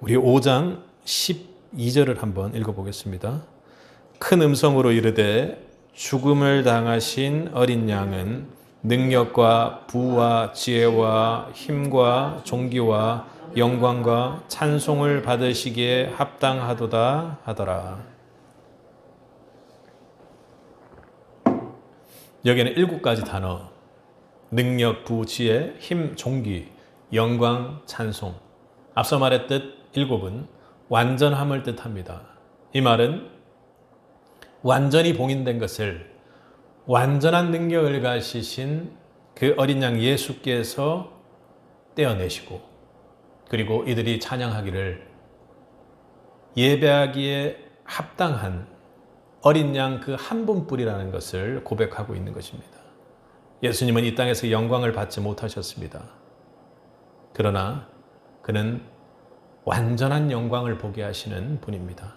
우리 5장 12절을 한번 읽어보겠습니다. 큰 음성으로 이르되 죽음을 당하신 어린 양은 능력과 부와 지혜와 힘과 존귀와 영광과 찬송을 받으시기에 합당하도다 하더라. 여기에는 7가지 단어, 능력, 부, 지혜, 힘, 존귀, 영광, 찬송. 앞서 말했듯 7은 완전함을 뜻합니다. 이 말은 완전히 봉인된 것을 완전한 능력을 가지신 그 어린 양 예수께서 떼어내시고, 그리고 이들이 찬양하기를 예배하기에 합당한 어린 양 그 한 분뿐이라는 것을 고백하고 있는 것입니다. 예수님은 이 땅에서 영광을 받지 못하셨습니다. 그러나 그는 완전한 영광을 보게 하시는 분입니다.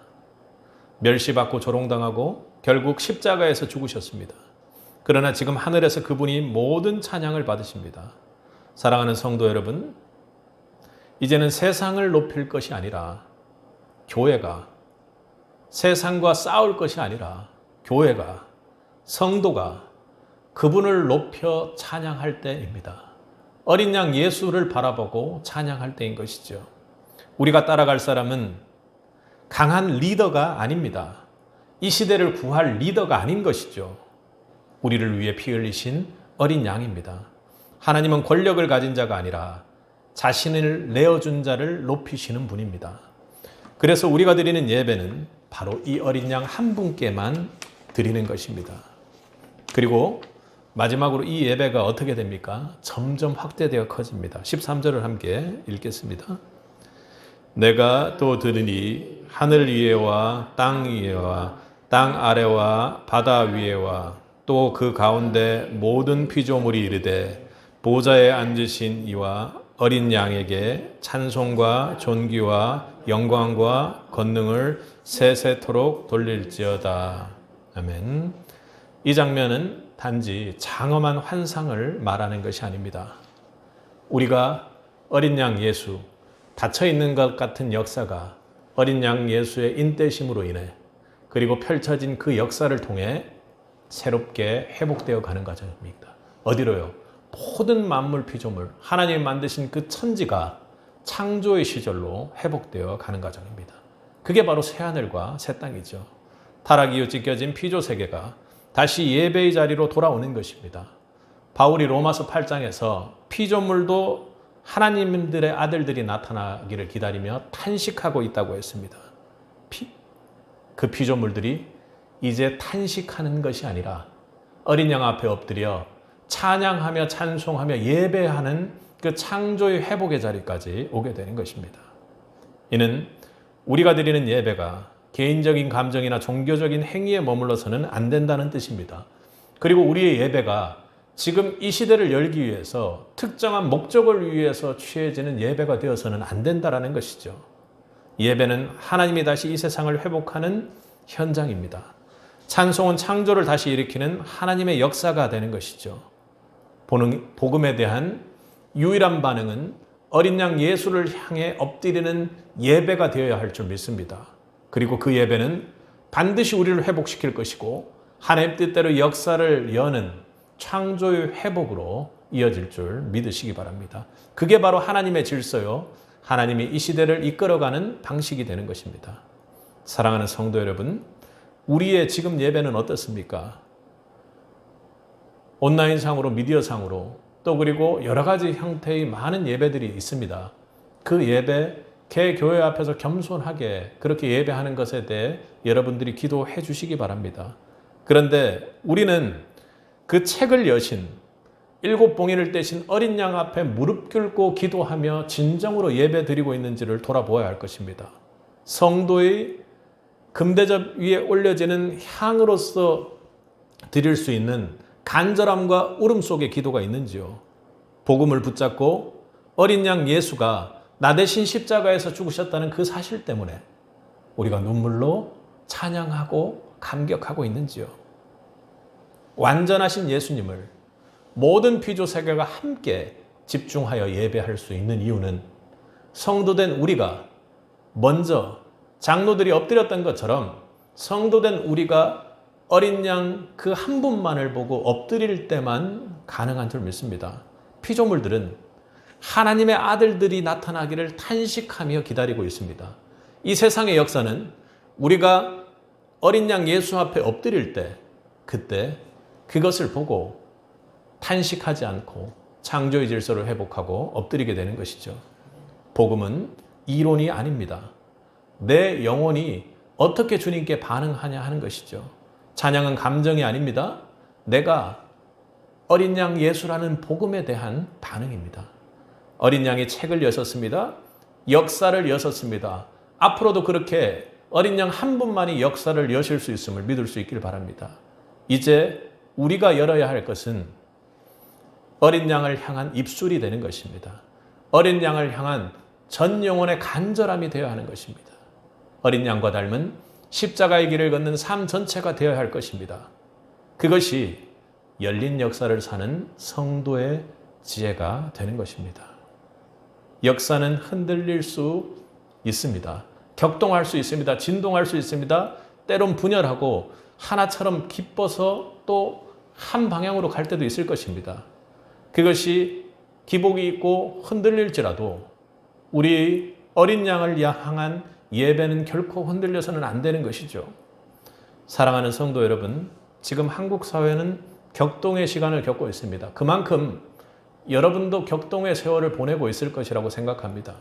멸시받고 조롱당하고 결국 십자가에서 죽으셨습니다. 그러나 지금 하늘에서 그분이 모든 찬양을 받으십니다. 사랑하는 성도 여러분, 이제는 세상을 높일 것이 아니라 교회가, 세상과 싸울 것이 아니라 교회가, 성도가 그분을 높여 찬양할 때입니다. 어린 양 예수를 바라보고 찬양할 때인 것이죠. 우리가 따라갈 사람은 강한 리더가 아닙니다. 이 시대를 구할 리더가 아닌 것이죠. 우리를 위해 피 흘리신 어린 양입니다. 하나님은 권력을 가진 자가 아니라 자신을 내어준 자를 높이시는 분입니다. 그래서 우리가 드리는 예배는 바로 이 어린 양 한 분께만 드리는 것입니다. 그리고 마지막으로 이 예배가 어떻게 됩니까? 점점 확대되어 커집니다. 13절을 함께 읽겠습니다. 내가 또 들으니 하늘 위에와 땅 위에와 땅 아래와 바다 위에와 또 그 가운데 모든 피조물이 이르되 보좌에 앉으신 이와 어린 양에게 찬송과 존귀와 영광과 권능을 세세토록 돌릴지어다. 아멘. 이 장면은 단지 장엄한 환상을 말하는 것이 아닙니다. 우리가 어린 양 예수, 닫혀있는 것 같은 역사가 어린 양 예수의 인대심으로 인해 그리고 펼쳐진 그 역사를 통해 새롭게 회복되어 가는 과정입니다. 어디로요? 모든 만물 피조물, 하나님이 만드신 그 천지가 창조의 시절로 회복되어 가는 과정입니다. 그게 바로 새하늘과 새 땅이죠. 타락 이후 찢겨진 피조 세계가 다시 예배의 자리로 돌아오는 것입니다. 바울이 로마서 8장에서 피조물도 하나님들의 아들들이 나타나기를 기다리며 탄식하고 있다고 했습니다. 그 피조물들이 이제 탄식하는 것이 아니라 어린 양 앞에 엎드려 찬양하며 찬송하며 예배하는 그 창조의 회복의 자리까지 오게 되는 것입니다. 이는 우리가 드리는 예배가 개인적인 감정이나 종교적인 행위에 머물러서는 안 된다는 뜻입니다. 그리고 우리의 예배가 지금 이 시대를 열기 위해서 특정한 목적을 위해서 취해지는 예배가 되어서는 안 된다는 것이죠. 예배는 하나님이 다시 이 세상을 회복하는 현장입니다. 찬송은 창조를 다시 일으키는 하나님의 역사가 되는 것이죠. 복음에 대한 유일한 반응은 어린 양 예수를 향해 엎드리는 예배가 되어야 할 줄 믿습니다. 그리고 그 예배는 반드시 우리를 회복시킬 것이고 하나님 뜻대로 역사를 여는 창조의 회복으로 이어질 줄 믿으시기 바랍니다. 그게 바로 하나님의 질서요. 하나님이 이 시대를 이끌어가는 방식이 되는 것입니다. 사랑하는 성도 여러분, 우리의 지금 예배는 어떻습니까? 온라인상으로, 미디어상으로 또 그리고 여러 가지 형태의 많은 예배들이 있습니다. 그 예배, 개교회 앞에서 겸손하게 그렇게 예배하는 것에 대해 여러분들이 기도해 주시기 바랍니다. 그런데 우리는 그 책을 여신 7 봉인을 떼신 어린 양 앞에 무릎 꿇고 기도하며 진정으로 예배 드리고 있는지를 돌아보아야 할 것입니다. 성도의 금대접 위에 올려지는 향으로서 드릴 수 있는 간절함과 울음 속에 기도가 있는지요. 복음을 붙잡고 어린 양 예수가 나 대신 십자가에서 죽으셨다는 그 사실 때문에 우리가 눈물로 찬양하고 감격하고 있는지요. 완전하신 예수님을 모든 피조 세계가 함께 집중하여 예배할 수 있는 이유는 성도된 우리가 먼저 장로들이 엎드렸던 것처럼 성도된 우리가 어린 양 그 한 분만을 보고 엎드릴 때만 가능한 줄 믿습니다. 피조물들은 하나님의 아들들이 나타나기를 탄식하며 기다리고 있습니다. 이 세상의 역사는 우리가 어린 양 예수 앞에 엎드릴 때 그때 그것을 보고 탄식하지 않고 창조의 질서를 회복하고 엎드리게 되는 것이죠. 복음은 이론이 아닙니다. 내 영혼이 어떻게 주님께 반응하냐 하는 것이죠. 찬양은 감정이 아닙니다. 내가 어린 양 예수라는 복음에 대한 반응입니다. 어린 양이 책을 여셨습니다. 역사를 여셨습니다. 앞으로도 그렇게 어린 양 한 분만이 역사를 여실 수 있음을 믿을 수 있길 바랍니다. 이제 우리가 열어야 할 것은 어린 양을 향한 입술이 되는 것입니다. 어린 양을 향한 전 영혼의 간절함이 되어야 하는 것입니다. 어린 양과 닮은 십자가의 길을 걷는 삶 전체가 되어야 할 것입니다. 그것이 열린 역사를 사는 성도의 지혜가 되는 것입니다. 역사는 흔들릴 수 있습니다. 격동할 수 있습니다. 진동할 수 있습니다. 때론 분열하고 하나처럼 기뻐서 또 한 방향으로 갈 때도 있을 것입니다. 그것이 기복이 있고 흔들릴지라도 우리 어린 양을 향한 예배는 결코 흔들려서는 안 되는 것이죠. 사랑하는 성도 여러분, 지금 한국 사회는 격동의 시간을 겪고 있습니다. 그만큼 여러분도 격동의 세월을 보내고 있을 것이라고 생각합니다.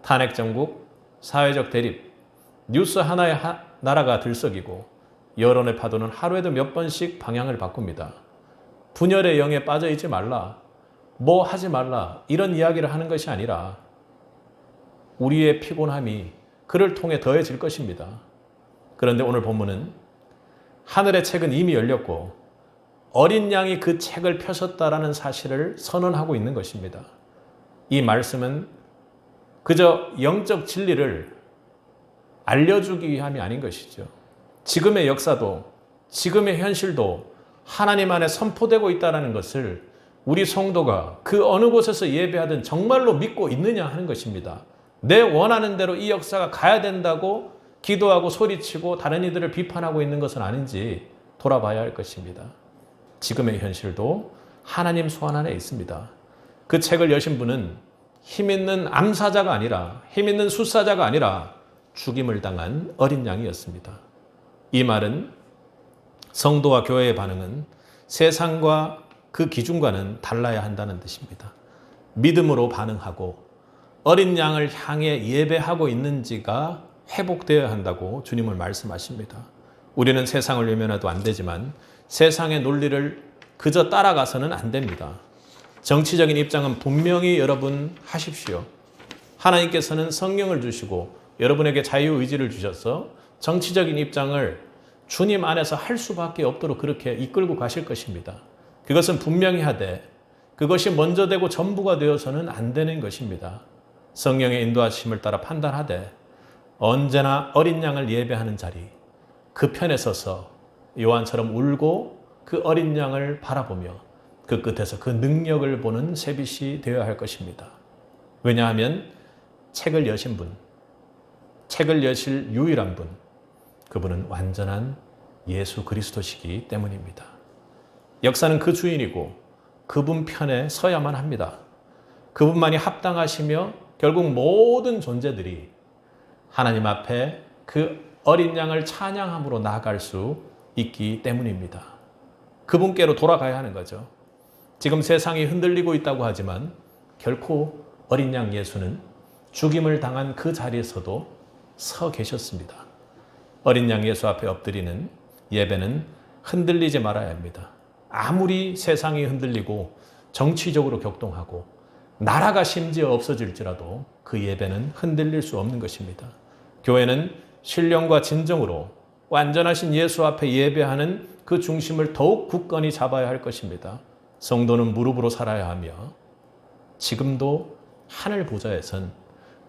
탄핵 정국, 사회적 대립, 뉴스 하나의 나라가 들썩이고 여론의 파도는 하루에도 몇 번씩 방향을 바꿉니다. 분열의 영에 빠져 있지 말라, 뭐 하지 말라 이런 이야기를 하는 것이 아니라 우리의 피곤함이 그를 통해 더해질 것입니다. 그런데 오늘 본문은 하늘의 책은 이미 열렸고 어린 양이 그 책을 펴셨다라는 사실을 선언하고 있는 것입니다. 이 말씀은 그저 영적 진리를 알려주기 위함이 아닌 것이죠. 지금의 역사도 지금의 현실도 하나님 안에 선포되고 있다는 것을 우리 성도가 그 어느 곳에서 예배하든 정말로 믿고 있느냐 하는 것입니다. 내 원하는 대로 이 역사가 가야 된다고 기도하고 소리치고 다른 이들을 비판하고 있는 것은 아닌지 돌아봐야 할 것입니다. 지금의 현실도 하나님 소환 안에 있습니다. 그 책을 여신 분은 힘 있는 암사자가 아니라 힘 있는 숫사자가 아니라 죽임을 당한 어린 양이었습니다. 이 말은 성도와 교회의 반응은 세상과 그 기준과는 달라야 한다는 뜻입니다. 믿음으로 반응하고 어린 양을 향해 예배하고 있는지가 회복되어야 한다고 주님은 말씀하십니다. 우리는 세상을 외면해도 안 되지만 세상의 논리를 그저 따라가서는 안 됩니다. 정치적인 입장은 분명히 여러분 하십시오. 하나님께서는 성령을 주시고 여러분에게 자유의지를 주셔서 정치적인 입장을 주님 안에서 할 수밖에 없도록 그렇게 이끌고 가실 것입니다. 그것은 분명히 하되 그것이 먼저 되고 전부가 되어서는 안 되는 것입니다. 성령의 인도하심을 따라 판단하되 언제나 어린 양을 예배하는 자리, 그 편에 서서 요한처럼 울고 그 어린 양을 바라보며 그 끝에서 그 능력을 보는 세빛이 되어야 할 것입니다. 왜냐하면 책을 여신 분, 책을 여실 유일한 분, 그분은 완전한 예수 그리스도시기 때문입니다. 역사는 그 주인이고 그분 편에 서야만 합니다. 그분만이 합당하시며 결국 모든 존재들이 하나님 앞에 그 어린 양을 찬양함으로 나아갈 수 있기 때문입니다. 그분께로 돌아가야 하는 거죠. 지금 세상이 흔들리고 있다고 하지만 결코 어린 양 예수는 죽임을 당한 그 자리에서도 서 계셨습니다. 어린 양 예수 앞에 엎드리는 예배는 흔들리지 말아야 합니다. 아무리 세상이 흔들리고 정치적으로 격동하고 나라가 심지어 없어질지라도 그 예배는 흔들릴 수 없는 것입니다. 교회는 신령과 진정으로 완전하신 예수 앞에 예배하는 그 중심을 더욱 굳건히 잡아야 할 것입니다. 성도는 무릎으로 살아야 하며 지금도 하늘 보좌에선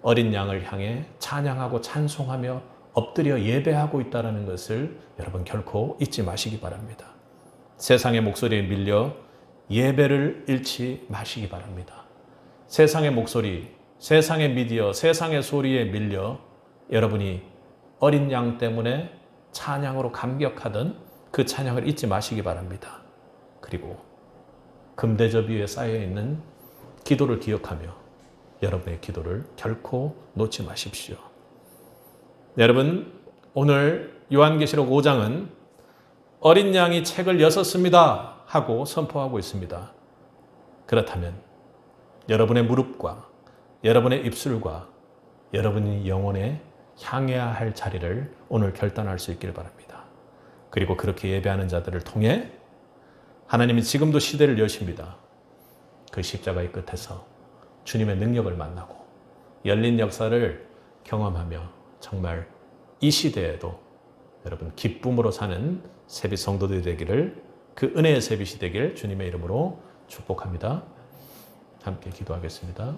어린 양을 향해 찬양하고 찬송하며 엎드려 예배하고 있다는 것을 여러분 결코 잊지 마시기 바랍니다. 세상의 목소리에 밀려 예배를 잃지 마시기 바랍니다. 세상의 목소리, 세상의 미디어, 세상의 소리에 밀려 여러분이 어린 양 때문에 찬양으로 감격하던 그 찬양을 잊지 마시기 바랍니다. 그리고 금대접 위에 쌓여있는 기도를 기억하며 여러분의 기도를 결코 놓지 마십시오. 여러분, 오늘 요한계시록 5장은 어린 양이 책을 여셨습니다 하고 선포하고 있습니다. 그렇다면 여러분의 무릎과 여러분의 입술과 여러분이 영혼에 향해야 할 자리를 오늘 결단할 수 있길 바랍니다. 그리고 그렇게 예배하는 자들을 통해 하나님이 지금도 시대를 여십니다. 그 십자가의 끝에서 주님의 능력을 만나고 열린 역사를 경험하며 정말 이 시대에도 여러분 기쁨으로 사는 세빛 성도들이 되기를, 그 은혜의 세빛이 되길 주님의 이름으로 축복합니다. 함께 기도하겠습니다.